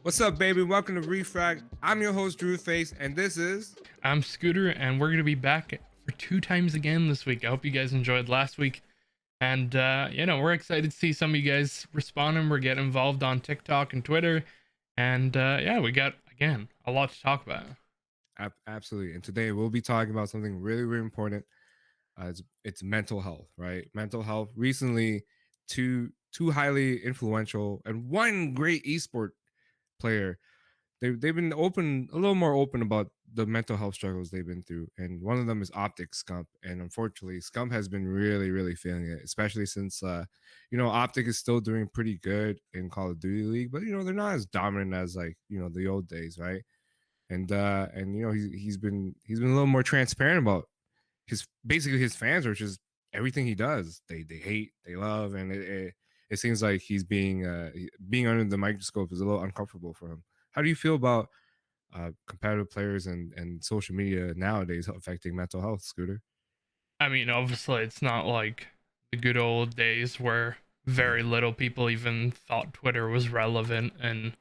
What's up, baby? Welcome to Re-Frag. I'm your host, Drew Face, and this is... I'm Scooter, and we're going to be back for 2 times again this week. I hope you guys enjoyed last week. And, we're excited to see some of you guys responding. We're getting involved on TikTok and Twitter. And, we got, again, a lot to talk about. Absolutely. And today we'll be talking about something really, really important. It's mental health, right? Mental health. Recently, two highly influential and one great esport player, they've been a little more open about the mental health struggles they've been through, and one of them is Optic Scump. And unfortunately, Scump has been really, really feeling it, especially since Optic is still doing pretty good in Call of Duty League, but they're not as dominant as the old days, right? He's been a little more transparent about his fans, which is everything he does. They hate, they love, and it seems like he's being under the microscope is a little uncomfortable for him. How do you feel about competitive players and social media nowadays affecting mental health, Scooter? I mean, obviously, it's not like the good old days where very little people even thought Twitter was relevant. And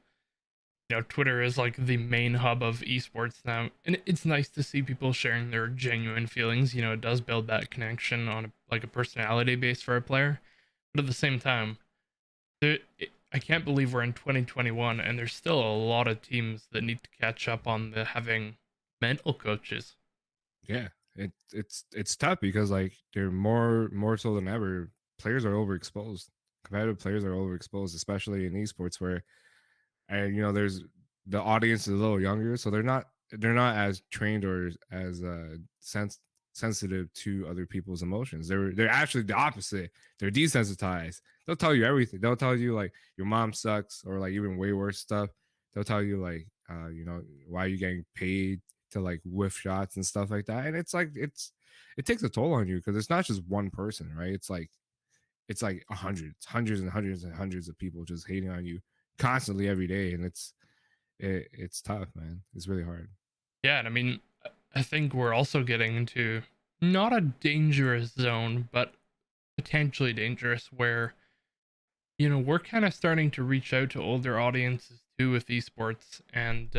Twitter is like the main hub of esports now, and it's nice to see people sharing their genuine feelings. It does build that connection on a personality base for a player, but at the same time, I can't believe we're in 2021 and there's still a lot of teams that need to catch up on the having mental coaches. Yeah, it's tough because they're more so than ever. Players are overexposed. Competitive players are overexposed, especially in esports where, and there's the audience is a little younger, so they're not as trained or as sensitive to other people's emotions. They're actually the opposite. They're desensitized. They'll tell you everything. They'll tell you like your mom sucks, or like even way worse stuff. They'll tell you like why are you getting paid to like whiff shots and stuff like that. And it takes a toll on you because it's not just one person, right? It's like hundreds and hundreds and hundreds of people just hating on you constantly every day, and it's tough, man. It's really hard. Yeah, and I mean, I think we're also getting into not a dangerous zone, but potentially dangerous where we're kind of starting to reach out to older audiences too with esports. And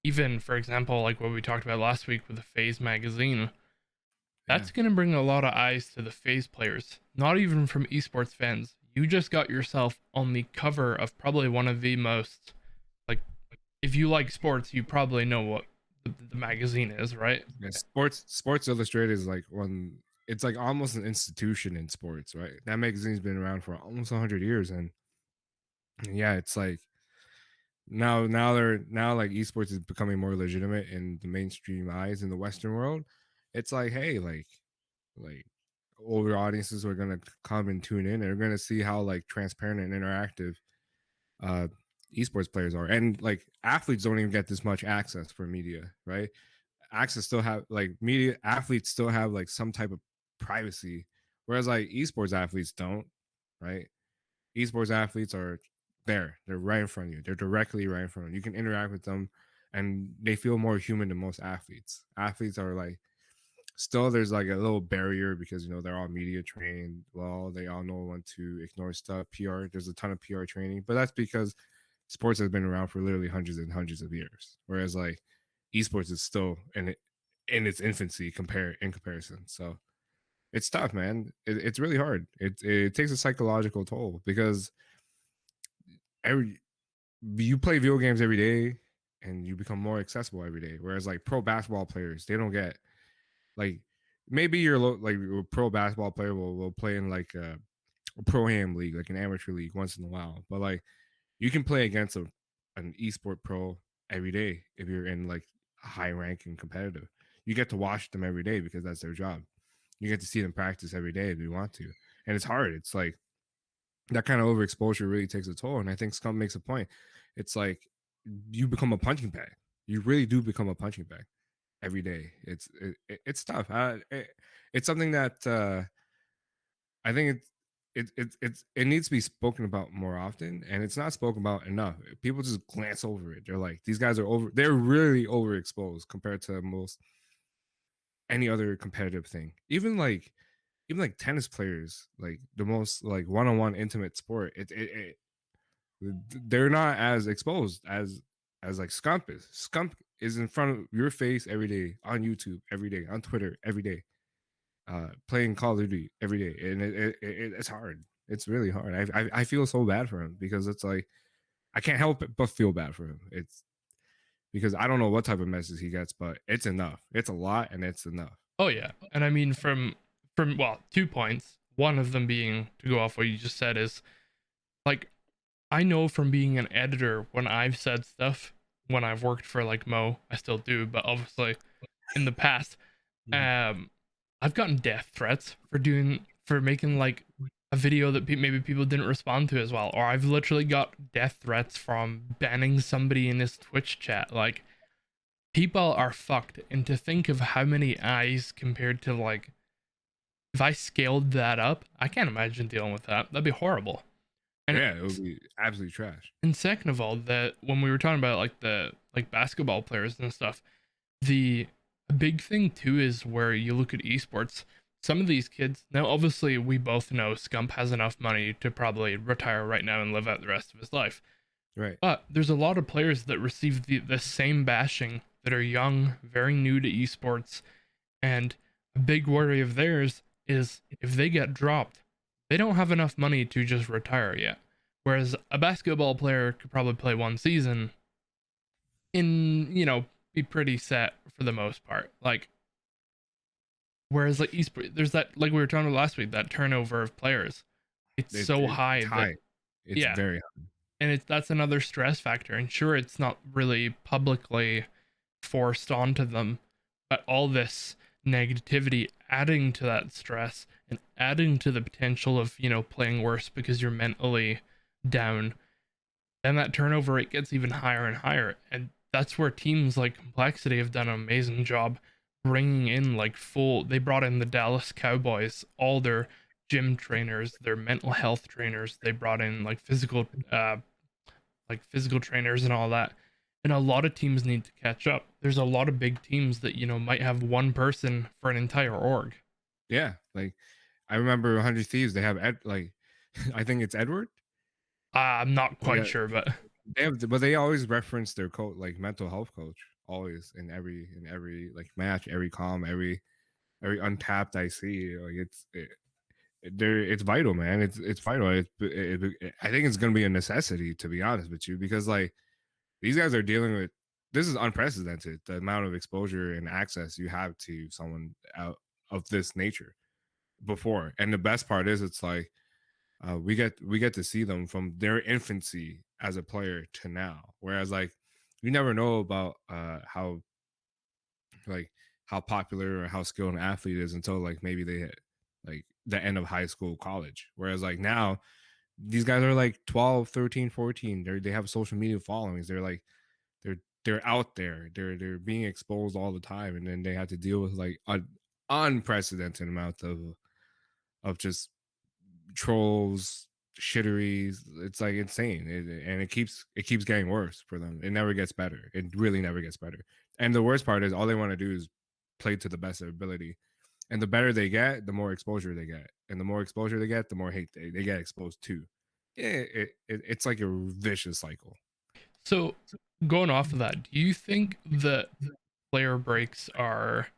even, for example, like what we talked about last week with the FaZe magazine, Yeah. that's going to bring a lot of eyes to the FaZe players, not even from esports fans. You just got yourself on the cover of probably one of the most, like, if you like sports, you probably know what the magazine is, right? Yeah, Sports Illustrated is like one. It's like almost an institution in sports, right? That magazine's been around for almost 100 years, and yeah, it's like now like esports is becoming more legitimate in the mainstream eyes in the Western world. It's like, hey, like older audiences are gonna come and tune in. They're gonna see how like transparent and interactive uh esports players are, and like athletes don't even get this much access for media, right? Access still have like media athletes still have like some type of privacy, whereas like esports athletes don't, right? Esports athletes are there, they're right in front of you, they're directly right in front of you. You can interact with them, and they feel more human than most athletes are like, still there's like a little barrier because they're all media trained. Well, they all know when to ignore stuff. PR, there's a ton of PR training, but that's because sports has been around for literally hundreds and hundreds of years, whereas like esports is still in its infancy in comparison. So it's tough, man. It's really hard. It takes a psychological toll because every you play video games every day and you become more accessible every day, whereas like pro basketball players, they don't get like, maybe like a pro basketball player will play in like a pro am league, like an amateur league once in a while, but like you can play against an esport pro every day if you're in like a high rank and competitive. You get to watch them every day because that's their job. You get to see them practice every day if you want to, and it's hard. It's like that kind of overexposure really takes a toll. And I think Scum makes a point. It's like you become a punching bag. You really do become a punching bag every day. It's tough. It's something that I think it needs to be spoken about more often, and it's not spoken about enough. People just glance over it. They're like, these guys are over. They're really overexposed compared to most any other competitive thing. Even like tennis players, like the most like one-on-one intimate sport. It They're not as exposed as like Scump is. Scump is in front of your face every day on YouTube, every day on Twitter, every day, playing Call of Duty every day, and it's hard. It's really hard. I feel so bad for him because it's like I can't help it but feel bad for him. It's because I don't know what type of messages he gets, but it's enough. It's a lot, and it's enough. Oh yeah, and I mean from well, 2 points. One of them being, to go off what you just said, is like, I know from being an editor, when I've said stuff when I've worked for like Mo, I still do, but obviously in the past, Mhm. um, I've gotten death threats for making like a video that maybe people didn't respond to as well, or I've literally got death threats from banning somebody in this Twitch chat. Like, people are fucked, and to think of how many eyes compared to like, if I scaled that up, I can't imagine dealing with that. That'd be horrible. And Yeah, it would be absolutely trash. and second of all, that when we were talking about like the like basketball players and stuff, the a big thing too is where you look at esports. Some of these kids, now obviously we both know Scump has enough money to probably retire right now and live out the rest of his life. Right. But there's a lot of players that receive the same bashing, that are young, very new to esports, and a big worry of theirs is if they get dropped, they don't have enough money to just retire yet. Whereas a basketball player could probably play one season in, be pretty set for the most part. Like, whereas like esports, there's that, like we were talking about last week, that turnover of players. It's so It's high that, high. It's yeah, very high. and that's another stress factor. And sure, it's not really publicly forced onto them, but all this negativity adding to that stress and adding to the potential of, playing worse because you're mentally down, and that turnover rate gets even higher and higher. And that's where teams like Complexity have done an amazing job bringing in like full, they brought in the Dallas Cowboys, all their gym trainers, their mental health trainers, they brought in like physical trainers and all that. And a lot of teams need to catch up. There's a lot of big teams that, might have one person for an entire org. Yeah, like I remember 100 Thieves. They have like I think it's Edward. I'm not Like quite sure, but they have, but they always reference their coach, like mental health coach, always in every like match, every calm, every untapped I see. Like it's vital, man. It's vital. I think it's gonna be a necessity, to be honest with you, because like these guys are dealing with this is unprecedented. The amount of exposure and access you have to someone out of this nature before, and the best part is it's like we get to see them from their infancy as a player to now. Whereas like you never know about like how popular or how skilled an athlete is until like maybe they hit like the end of high school, college. Whereas like now these guys are like 12, 13, 14. They have social media followings. They're like they're out there. They're being exposed all the time, and then they have to deal with like an unprecedented amount of just trolls, shitteries. It's like insane, and it keeps getting worse for them. It never gets better. It really never gets better. And the worst part is all they want to do is play to the best of their ability. And the better they get, the more exposure they get, and the more exposure they get, the more hate they get exposed to. Yeah, it's like a vicious cycle. so going off of that, do you think that player breaks are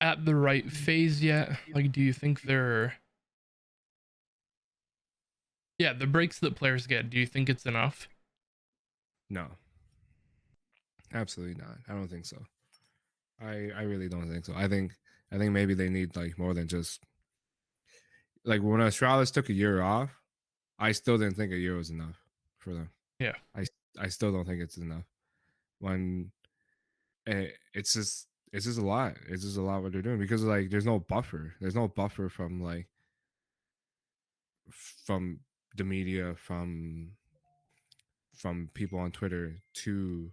at the right phase yet? Like, do you think they're, yeah, the breaks that players get, do you think it's enough? No, absolutely not. I don't think so. I really don't think so. I think maybe they need like more than just like when Astralis took a year off. I still didn't think a year was enough for them. Yeah. I I still don't think it's enough. When it's just a lot. It's just a lot what they're doing because like there's no buffer. There's no buffer from like from the media from people on Twitter to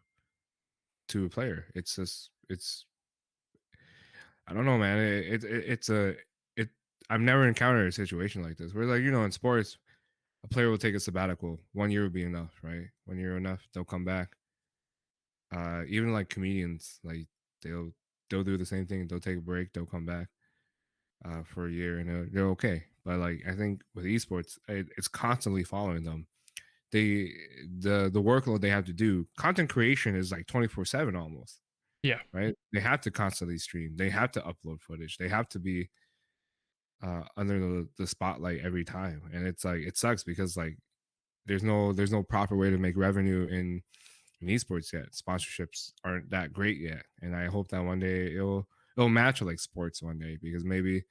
a player. It's just it's I don't know, man. It's a it. I've never encountered a situation like this where like in sports a player will take a sabbatical. 1 year would be enough, right? 1 year enough. They'll come back. Even like comedians, like they'll they'll do the same thing. They'll take a break. They'll come back for a year, and they're okay. But like I think with esports, it's constantly following them. they the workload they have to do. Content creation is like 24/7 almost, Yeah. right? They have to constantly stream. They have to upload footage. They have to be under the spotlight every time. And it's like it sucks because like there's no proper way to make revenue in esports yet. Sponsorships aren't that great yet. And I hope that one day it'll match like sports one day because maybe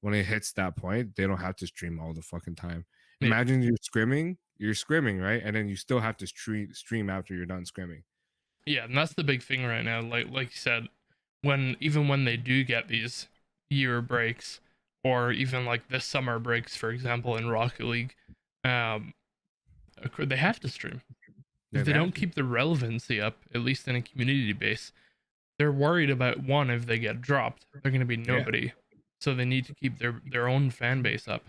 when it hits that point, they don't have to stream all the fucking time. Yeah. Imagine you're scrimming, right? And then you still have to stream after you're done scrimming. Yeah, and that's the big thing right now. Like you said, when even when they do get these year breaks, or even like the summer breaks, for example, in Rocket League, um, they have to stream. Yeah, If they they have don't to. keep the relevancy up, at least in a community base, they're worried about one, if they get dropped, they're going to be Yeah. nobody. So they need to keep their own fan base up.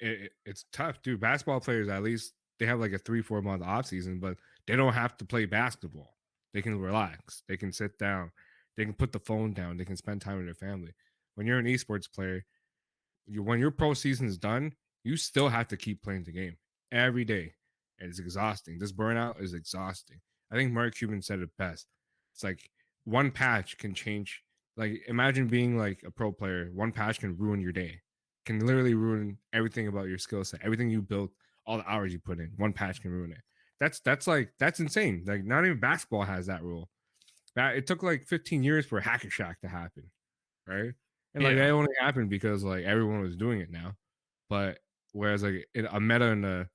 It's tough, dude. Basketball players, at least they have like a 3 4 month off season, but they don't have to play basketball. They can relax. They can sit down. They can put the phone down. They can spend time with their family. When you're an esports player, when your pro season is done, you still have to keep playing the game every day, and it's exhausting. This burnout is exhausting. I think Mark Cuban said it best. It's like one patch can change. Like imagine being like a pro player. One patch can ruin your day. Can literally ruin everything about your skill set, everything you built, all the hours you put in. One patch can ruin it. That's insane. Like not even basketball has that rule. That it took like 15 years for Hacker Shack to happen, right? And like Yeah. that only happened because like everyone was doing it now. But whereas like a meta in a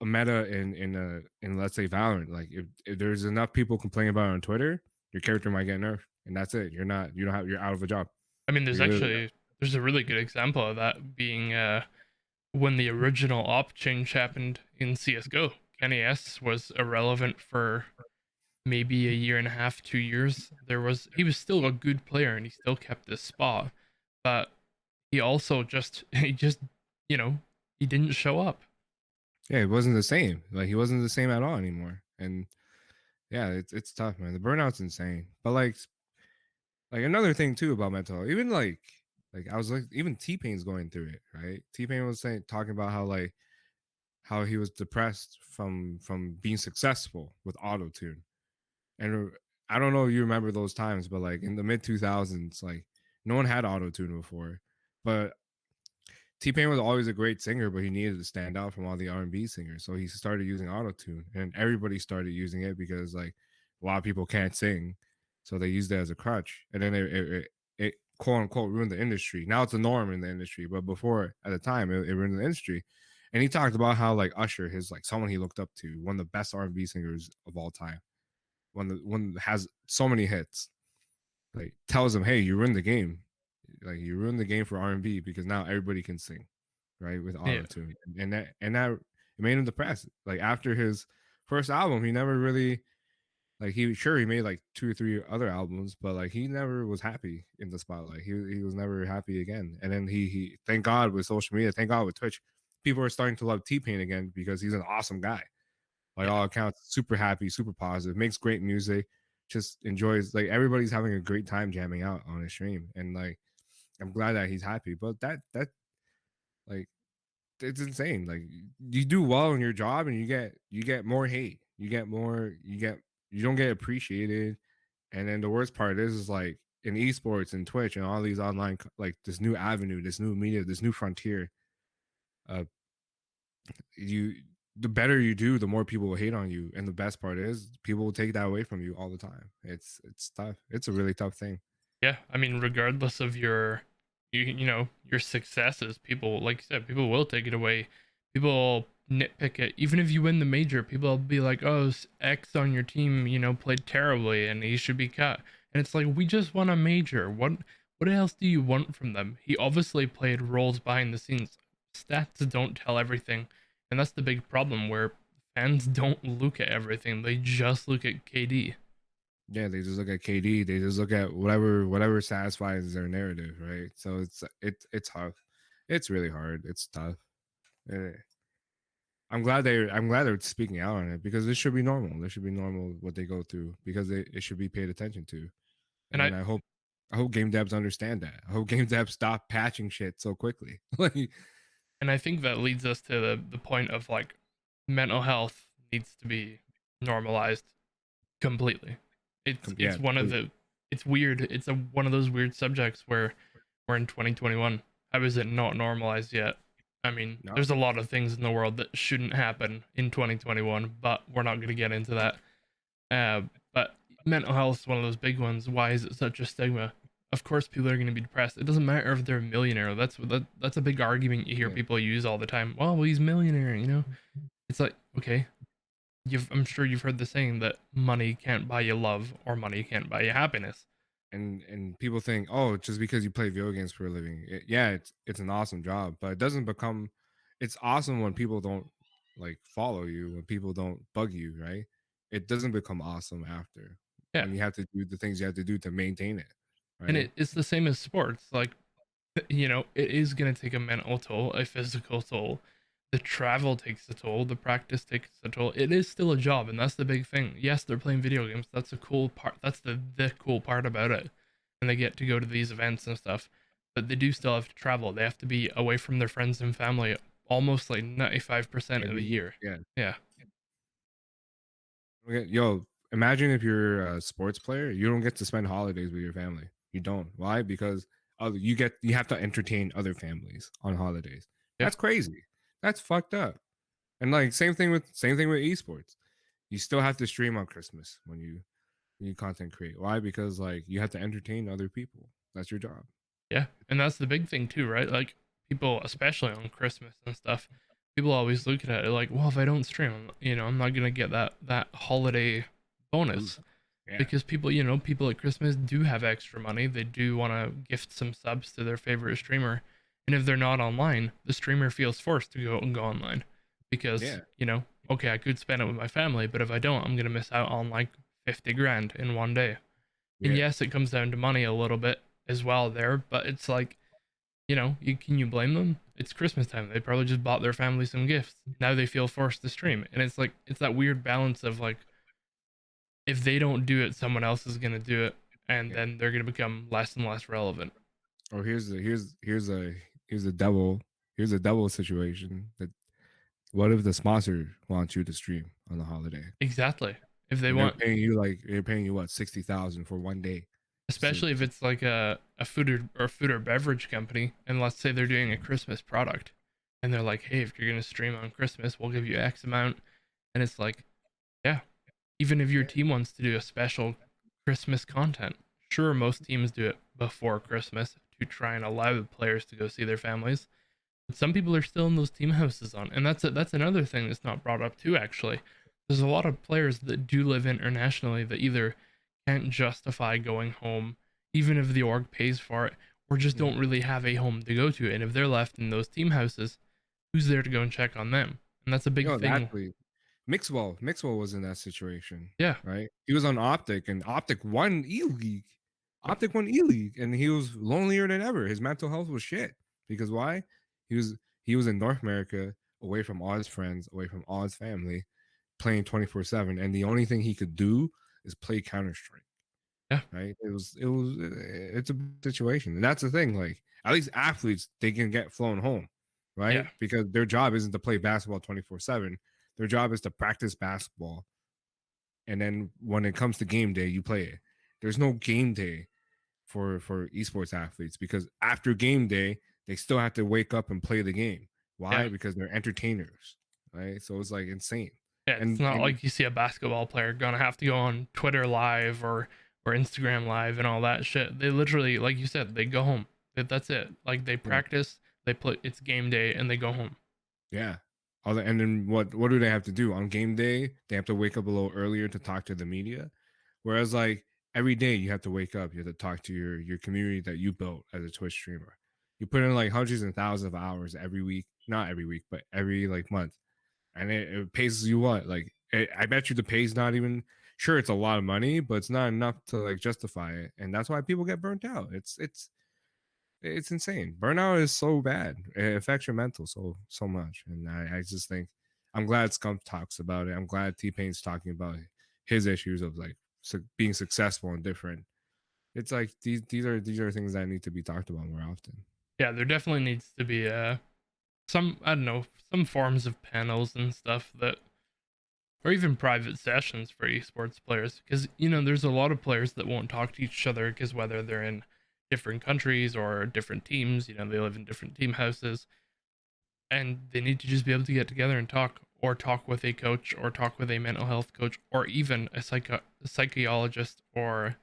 meta in let's say Valorant, like if there's enough people complaining about it on Twitter, your character might get nerfed, and that's it. You don't have you're out of a job. I mean, You're literally there's a really good example of that being when the original op change happened in CS:GO. Kenny S was irrelevant for maybe a year and a half, 2 years. He was still a good player and he still kept this spot, but he also just he just you know he didn't show up. yeah, it wasn't the same. Like he wasn't the same at all anymore. And yeah, it's tough, man. The burnout's insane. But like another thing too about mental health, even like I was like even T Pain's going through it, right? T Pain was saying talking about how he was depressed from being successful with auto tune. And I don't know if you remember those times, but like in the mid 2000s, like no one had auto tune before. But T Pain was always a great singer, but he needed to stand out from all the R&B singers, so he started using auto tune, and everybody started using it because like a lot of people can't sing, so they used it as a crutch, and then it quote unquote ruined the industry. Now it's a norm in the industry, but before at the time it ruined the industry. And he talked about how like Usher, his like someone he looked up to, one of the best R&B singers of all time, one that has so many hits, like tells him, "Hey, you ruined the game. Like you ruined the game for R&B because now everybody can sing, right, with Yeah, auto tune." And that it made him depressed. Like after his first album, he never really like he made like 2 or 3 other albums, but like he never was happy in the spotlight. He was never happy again. And then he thank God with social media, thank God with Twitch, people are starting to love T Pain again because he's an awesome guy, like yeah. all accounts, super happy, super positive, makes great music, just enjoys like everybody's having a great time jamming out on his stream. And like I'm glad that he's happy. But that like it's insane. Like you do well in your job and you get more hate. You don't get appreciated. And then the worst part is like in esports and Twitch and all these online like this new avenue, this new media, this new frontier, uh you the better you do, the more people will hate on you. And the best part is people will take that away from you all the time. It's tough. It's a really tough thing. Yeah, I mean, regardless of your successes, people, like you said, people will take it away. People will nitpick it. Even if you win the major, people will be like, "Oh, X on your team, played terribly, and he should be cut." And it's like, we just won a major. What else do you want from them? He obviously played roles behind the scenes. Stats don't tell everything, and that's the big problem where fans don't look at everything. They just look at KD. Yeah, they just look at KD. They just look at whatever satisfies their narrative, right? So it's tough. It's really hard. It's tough. Eh, I'm glad they're speaking out on it because this should be normal. This should be normal what they go through because it should be paid attention to. And And I hope game devs understand that. I hope game devs stop patching shit so quickly. Like I think that leads us to the point of like mental health needs to be normalized completely. Yeah, It's one of completely. the it's weird. It's one of those weird subjects where we're in 2021. How is it not normalized yet? I mean, No, there's a lot of things in the world that shouldn't happen in 2021, but we're not going to get into that. Uh, but mental health is one of those big ones. Why is it such a stigma? Of course, people are going to be depressed. It doesn't matter if they're a millionaire. That's a big argument you hear yeah. people use all the time. Well, he's a millionaire, you know. It's like, okay, I'm sure you've heard the saying that money can't buy you love or money can't buy you happiness. And people think, oh, just because you play video games for a living, yeah, it's an awesome job, but it doesn't become. It's awesome when people don't like follow you, when people don't bug you, right? It doesn't become awesome after Yeah, when you have to do the things you have to do to maintain it, and right? it's the same as sports. Like, it is going to take a mental toll, a physical toll. The travel takes a toll, the practice takes a toll. It is still a job, and that's the big thing. Yes, they're playing video games. That's the cool part. That's the cool part about it. And they get to go to these events and stuff. But they do still have to travel. They have to be away from their friends and family almost like 95% of Every the year, year. yeah. Yeah. Okay, yo, imagine if you're a sports player, you don't get to spend holidays with your family. You don't. Why? Because you have to entertain other families on holidays. Yeah. That's crazy. That's fucked up. And like same thing with esports. You still have to stream on Christmas when you content create. Why? Because like you have to entertain other people. That's your job. Yeah, and that's the big thing too, right? Like people, especially on Christmas and stuff, people always look at it like, well, if I don't stream, I'm not gonna get that holiday bonus Boost. Yeah. because people at Christmas do have extra money. They do want to gift some subs to their favorite streamer, and if they're not online, the streamer feels forced to go online because Yeah. okay, I could spend it with my family, but if I don't, I'm gonna miss out on like 50 grand in one day. And Yeah. yes, it comes down to money a little bit as well there, but it's like, can you blame them? It's Christmas time. They probably just bought their family some gifts. Now they feel forced to stream. And it's like it's that weird balance of like if they don't do it, someone else is gonna do it, and Yeah. then they're gonna become less and less relevant. Or here's a double situation. That what if the sponsor wants you to stream on the holiday? Exactly. If they And they're want paying you like they're paying you what 60,000 for one day. So especially if it's like a food or beverage company, and let's say they're doing a Christmas product and they're like, hey, if you're gonna stream on Christmas, we'll give you X amount. And it's like, yeah, even if your yeah, team wants to do a special Christmas content, sure, most teams do it before Christmas to try and allow the players to go see their families. But some people are still in those team houses on, and that's another thing that's not brought up too. Actually, there's a lot of players that do live internationally that either can't justify going home, even if the org pays for it, or just yeah. don't really have a home to go to. And if they're left in those team houses, who's there to go and check on them? And that's a big thing. Actually, Mixwell was in that situation, Yeah, right? He was on Optic, and Optic won E League. Optic won E League, and he was lonelier than ever. His mental health was shit because why? He was he was in North America, away from all his friends, away from all his family, playing 24/7, and the only thing he could do is play Counter Strike. yeah, Right? It's a situation, and that's the thing. Like at least athletes, they can get flown home, yeah, right? Because their job isn't to play basketball 24/7. Their job is to practice basketball, and then when it comes to game day, you play it. There's no game day for esports athletes because after game day, they still have to wake up and play the game. yeah. Why? Because they're entertainers, right? So it's like insane. Yeah, it's not And like you see a basketball player gonna have to go on Twitter Live or Instagram Live and all that shit. They literally, like you said, they go home. That's it. Like they yeah, practice, they play. It's game day, and they go home. yeah. And then what do they have to do on game day? They have to wake up a little earlier to talk to the media. Whereas like every day you have to wake up, you have to talk to your community that you built as a Twitch streamer. You put in like hundreds and thousands of hours every week, not every week, but every like month, and it pays you what? Like I bet you the pay's not even sure. It's a lot of money, but it's not enough to like justify it, and that's why people get burnt out. It's insane. Burnout is so bad. It affects your mental so much. And I just think I'm glad Scump talks about it. I'm glad T Pain's talking about his issues of like being successful and different. It's like these are things that need to be talked about more often. Yeah, there definitely needs to be some, I don't know, some forms of panels and stuff that, or even private sessions for esports players, because there's a lot of players that won't talk to each other because whether they're in different countries or different teams, they live in different team houses, and they need to just be able to get together and talk, or talk with a coach, or talk with a mental health coach, or even a psychologist, or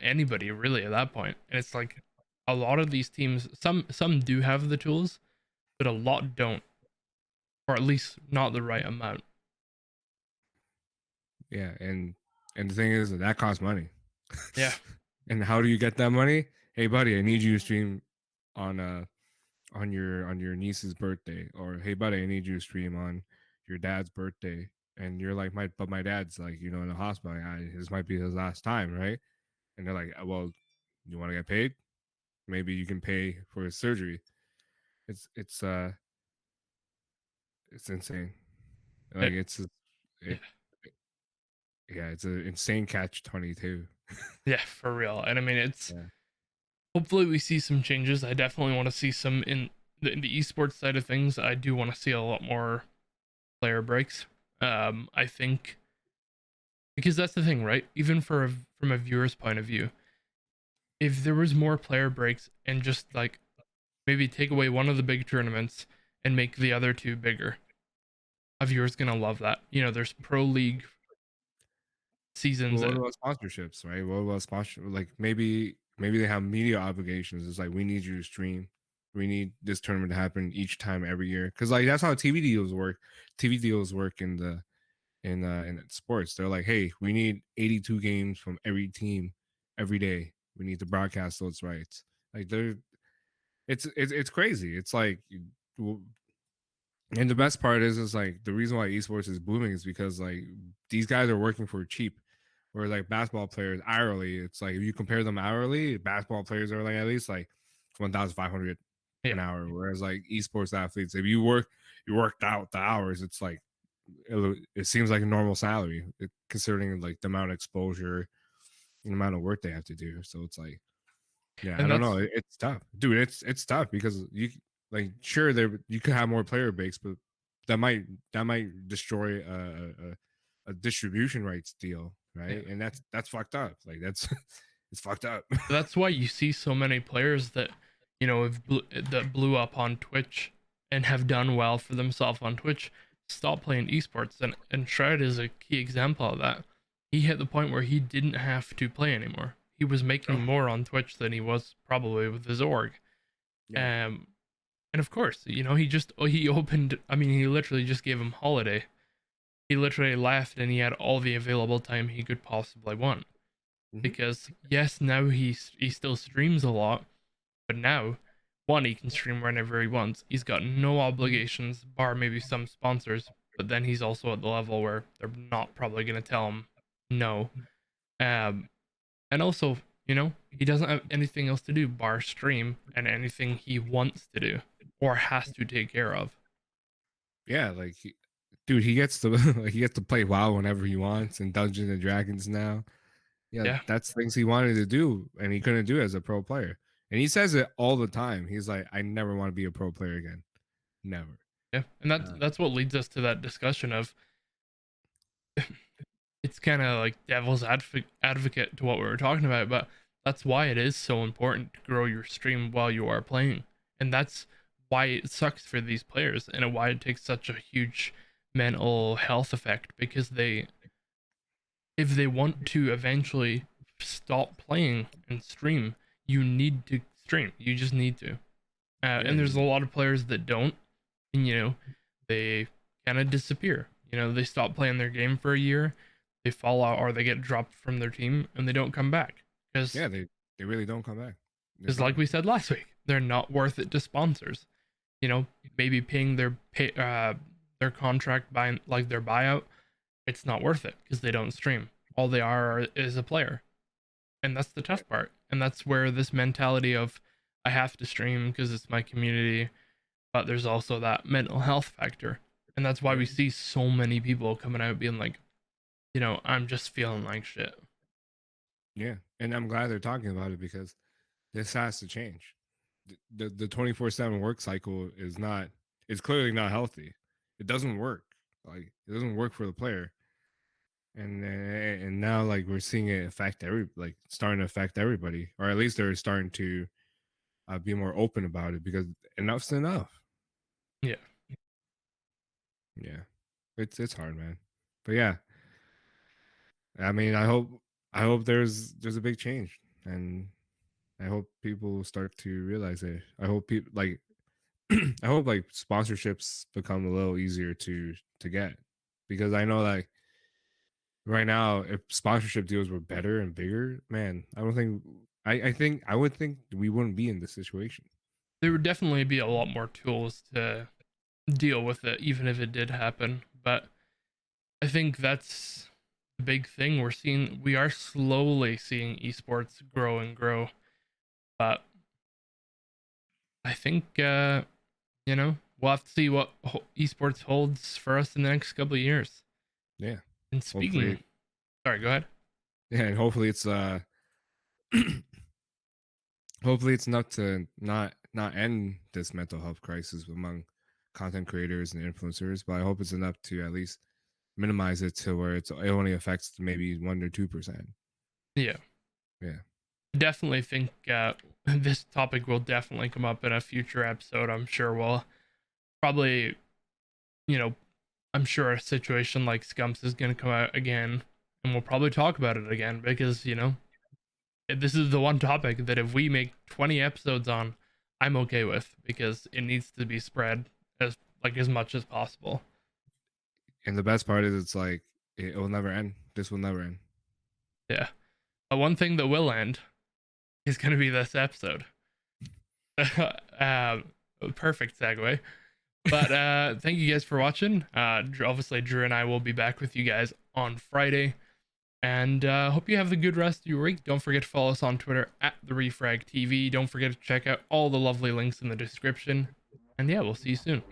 anybody really at that point. And it's like a lot of these teams, some do have the tools, but a lot don't, or at least not the right amount. Yeah, and the thing is that costs money. Yeah. And how do you get that money? Hey, buddy, I need you to stream on on your niece's birthday, or hey, buddy, I need you to stream on your dad's birthday. And you're like, my dad's like, in the hospital. This might be his last time, right? And they're like, well, you want to get paid? Maybe you can pay for his surgery. It's it's uh it's insane. Like it, yeah, it yeah, it's an insane catch 22. yeah, for real. And I mean, it's Yeah. hopefully we see some changes. I definitely want to see some in the esports side of things. I do want to see a lot more player breaks. I think, because that's the thing, right? Even from a viewer's point of view, if there was more player breaks and just like maybe take away one of the big tournaments and make the other two bigger, a viewer's gonna love that. There's pro league seasons. Well, what about sponsorships, right? What about sponsor? Like maybe they have media obligations. It's like we need you to stream. We need this tournament to happen each time every year, because like that's how TV deals work. TV deals work in sports. They're like, hey, we need 82 games from every team every day. We need to broadcast those rights. Like it's crazy. It's like, and the best part is like the reason why esports is booming is because like these guys are working for cheap. Where like basketball players hourly, it's like if you compare them hourly, basketball players are like at least like 1,500 Yeah, an hour. Whereas like esports athletes, if you worked out the hours, it's like it seems like a normal salary, considering like the amount of exposure and the amount of work they have to do. So it's like, yeah, I and don't know. that's It's tough, dude. It's tough because like sure there you could have more player base, but that might that might destroy a distribution rights deal, yeah. right? And that's fucked up. Like that's it's fucked up. That's why you see so many players that that blew up on Twitch and have done well for themselves on Twitch stop playing esports, and Shred is a key example of that. He hit the point where he didn't have to play anymore. He was making Oh, more on Twitch than he was probably with his org. yeah, Um, and of course, he opened. I mean, he literally just gave him holiday. He literally left, and he had all the available time he could possibly want. hmm, Because yes, now he still streams a lot, but now one, he can stream whenever he wants. He's got no obligations, bar maybe some sponsors. But then he's also at the level where they're not probably gonna tell him no. Um, and also, he doesn't have anything else to do bar stream and anything he wants to do or has to take care of. yeah. Like, dude, he gets to like he gets to play WoW whenever he wants and Dungeons and Dragons now. Yeah, Yeah, that's things he wanted to do and he couldn't do as a pro player. And he says it all the time. He's like, I never want to be a pro player again. Never. yeah, and that's Uh, that's what leads us to that discussion of it's kind of like devil's advocate to what we were talking about, but that's why it is so important to grow your stream while you are playing. And that's why it sucks for these players and why it takes such a huge mental health effect, because if they want to eventually stop playing and stream, you need to stream. You just need to. yeah, And there's a lot of players that don't, and they kind of disappear. They stop playing their game for a year, they fall out, or they get dropped from their team, and they don't come back because, yeah. They really don't come back. It's because not. like we said last week, they're not worth it to sponsors. Maybe paying their contract by like their buyout, it's not worth it because they don't stream. All they are is a player, and that's the tough part. And that's where this mentality of I have to stream because it's my community, but there's also that mental health factor. And that's why Yeah, we see so many people coming out being like, I'm just feeling like shit. yeah. And I'm glad they're talking about it because this has to change. the 24/7 work cycle is not, it's clearly not healthy. It doesn't work. Like it doesn't work for the player. And now like we're seeing it affect like starting to affect everybody, or at least they're starting to be more open about it because enough's enough. Yeah. Yeah, it's hard, man. But yeah, I mean, I hope there's a big change, and I hope people start to realize it. I hope people like I hope like sponsorships become a little easier to get, because I know like right now if sponsorship deals were better and bigger, man, I don't think I think I would think we wouldn't be in this situation. There would definitely be a lot more tools to deal with it, even if it did happen. But I think that's the big thing we're seeing. We are slowly seeing esports grow and grow, but I think we'll have to see what esports holds for us in the next couple of years. Yeah, And speaking, hopefully. sorry, go ahead. Yeah, and hopefully it's hopefully it's enough to not end this mental health crisis among content creators and influencers, but I hope it's enough to at least minimize it to where it only affects maybe 1 or 2%. Yeah, Yeah. definitely think this topic will definitely come up in a future episode. I'm sure we'll probably, you know, I'm sure a situation like Scumps is going to come out again, and we'll probably talk about it again because, this is the one topic that if we make 20 episodes on, I'm okay with because it needs to be spread as much as possible. And the best part is it's like it will never end. This will never end. Yeah. But one thing that will end is going to be this episode. uh, Perfect segue. But thank you guys for watching. Obviously, Drew and I will be back with you guys on Friday. And hope you have a good rest of your week. Don't forget to follow us on Twitter at the Re-Frag TV. Don't forget to check out all the lovely links in the description. And yeah, we'll see you soon.